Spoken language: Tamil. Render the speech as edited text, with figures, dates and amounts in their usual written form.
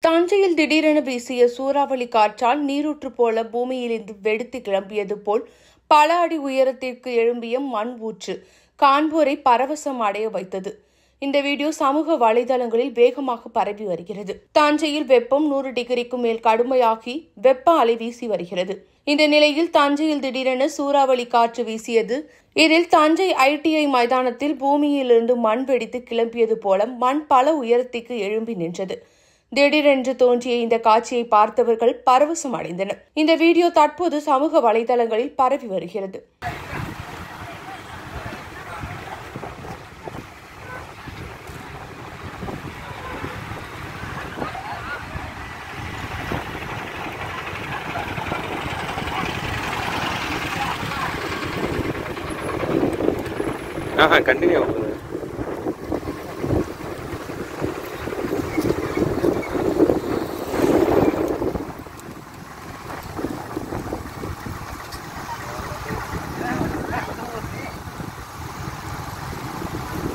தஞ்சையில் திடீரென வீசிய சூறாவளி காற்றால் நீரூற்று போல பூமியிலிருந்து வெடித்து கிளம்பியது போல் பல அடி உயரத்திற்கு எழும்பிய மண் ஊற்று காண்போரை பரவசம் அடைய வைத்தது. இந்த வீடியோ சமூக வலைதளங்களில் வேகமாக பரவி வருகிறது. தஞ்சையில் வெப்பம் 100 டிகிரிக்கு மேல் கடுமையாகி வெப்ப அலை வீசி வருகிறது. இந்த நிலையில் தஞ்சையில் திடீரென சூறாவளி காற்று வீசியது. இதில் தஞ்சை ITI மைதானத்தில் பூமியிலிருந்து மண் வெடித்து கிளம்பியது போல மண் பல உயரத்திற்கு எழும்பி நின்றது. திடீரென்று தோன்றிய இந்த காட்சியை பார்த்தவர்கள் பரவசம் அடைந்தனர். இந்த வீடியோ தற்போது சமூக வலைதளங்களில் பரவி வருகிறது. கண்டினியூ